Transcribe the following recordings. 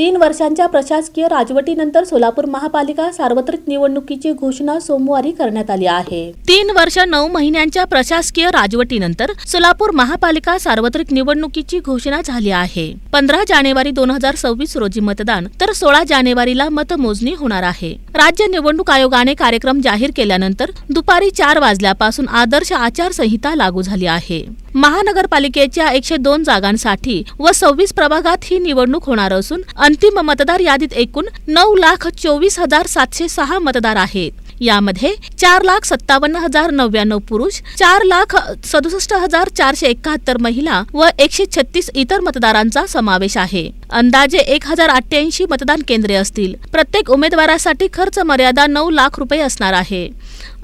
3 वर्षांच्या प्रशासकीय राजवटीनंतर सोलापूर महापालिका सार्वत्रिक निवडणुकीची घोषणा सोमवारी करण्यात आली आहे। 3 वर्ष 9 महिन्यांच्या प्रशासकीय राजवटीनंतर सोलापूर महापालिका सार्वत्रिक निवडणुकीची घोषणा झाली आहे। 15 जानेवारी 2026 रोजी मतदान तर 16 जानेवारीला मतमोजणी होणार आहे। राज्य निवडणूक आयोगाने कार्यक्रम जाहीर केल्यानंतर दुपारी 4 वाजल्यापासून आदर्श आचारसंहिता लागू झाली आहे। महानगरपालिकेच्या 102 जागांसाठी व 26 प्रभागात ही निवडणूक होणार असून अंतिम मतदार यादीत एकूण 9,24,706 मतदार आहेत। यामध्ये 4,57,099 पुरुष, 4,67,471 महिला व 136 इतर मतदारांचा समावेश आहे। अंदाजे 1,088 मतदान केंद्रे असतील। प्रत्येक उमेदवारासाठी खर्च मर्यादा 9 लाख रुपये असणार आहे।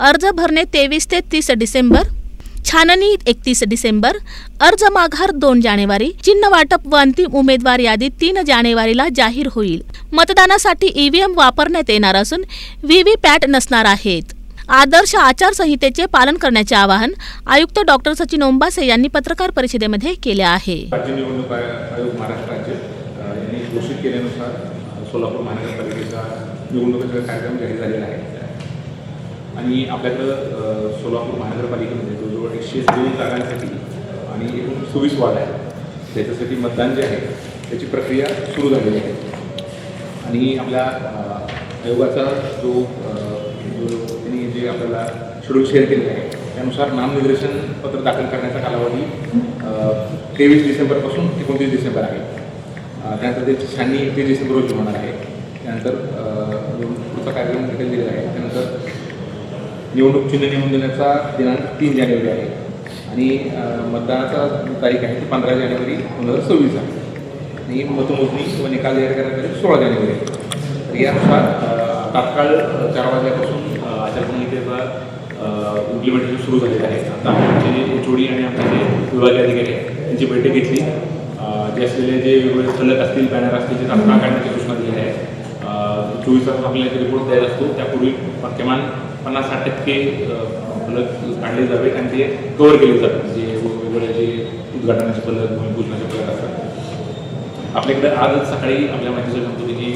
अर्ज भरणे 23 ते 30 डिसेंबर, छाननी 31 डिसेंबर, अर्ज माघार 2 जानेवारी, चिन्ह वाटप व अंतिम उमेदवार यादी 3 जानेवारीला जाहीर होईल। मतदानासाठी ईव्हीएम वापरण्यात येणार असून व्हीव्हीपॅट नसणार आहेत। आदर्श आचारसंहितेचे पालन करण्याचे आवाहन आयुक्त डॉक्टर सचिन ओंबासे यांनी पत्रकार परिषदेमध्ये केले आहे। राज्य निवडणूक आयोग महाराष्ट्र राज्य यांनी घोषित केल्यानुसार सोलापूर महानगरपालिकेचा निवडणुकीचा कार्यक्रम जाहीर झालेला आहे आणि आपल्याकडं सोलापूर महानगरपालिकेमध्ये जवळजवळ 102 जागांसाठी आणि एकूण 24 वार्ड आहेत। त्याच्यासाठी मतदान जे आहे त्याची प्रक्रिया सुरू झालेली आहे आणि आपल्या आयोगाचा जो त्यांनी जे आपल्याला शेड्यूल शेअर केलेलं आहे त्यानुसार नामनिर्देशन पत्र दाखल करण्याचा कालावधी 23 डिसेंबरपासून 29 डिसेंबर आहे। त्यानंतर त्याची छाननी 31 डिसेंबर रोजी होणार आहे। त्यानंतर पुढचा कार्यक्रम डिटेल दिलेला आहे। त्यानंतर निवडणूक चिन्ह नेमून देण्याचा दिनांक 3 जानेवारी आहे आणि मतदानाचा तारीख आहे ती 15 जानेवारी 2026 आहे आणि मतमोजणी व निकाल जाहीर करण्याची तारीख 16 जानेवारी आहे। तर यानुसार तात्काळ 4 वाजल्यापासून आचारसंहितेचा इम्प्लिमेंटेशन सुरू झालेलं आहे। आता आमचे जे HOD आणि आमचे जे विभागीय अधिकारी आहेत त्यांची बैठक घेतली। जे असलेले जे वेगवेगळे फलक असतील, बॅनर असतील ते तात्काळ काढण्याची सूचना दिलेली आहे। 24 तास आपल्याला रिपोर्ट द्यायला असतो त्यापूर्वी किमान 50-60% फलक काढले जावे आणि ते कव्हर केले जातात। जे वेगवेगळे जे उद्घाटनाचे फलक, भूमिपूजनाचे फलक असतात। आपल्याकडे आजच सकाळी आपल्या माहितीचं सांगतो की जी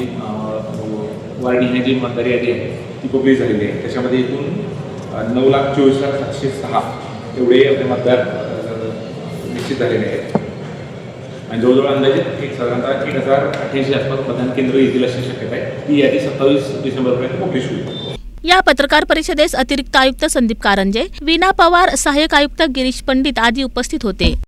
वार्डी जी मतदार यादी आहे ती पब्लिश झालेली आहे। त्याच्यामध्ये एकूण 9,24,706 एवढे आपले मतदार निश्चित झालेले आहेत आणि जवळजवळ अंदाजे साधारणतः 1,088 आसपास मतदान केंद्र येतील अशी शक्यता आहे। ती यादी 27 डिसेंबरपर्यंत पब्लिश होईल। या पत्रकार परिषदेस अतिरिक्त आयुक्त संदीप कारंजे, वीणा पवार, सहाय्यक आयुक्त गिरीश पंडित आदी उपस्थित होते।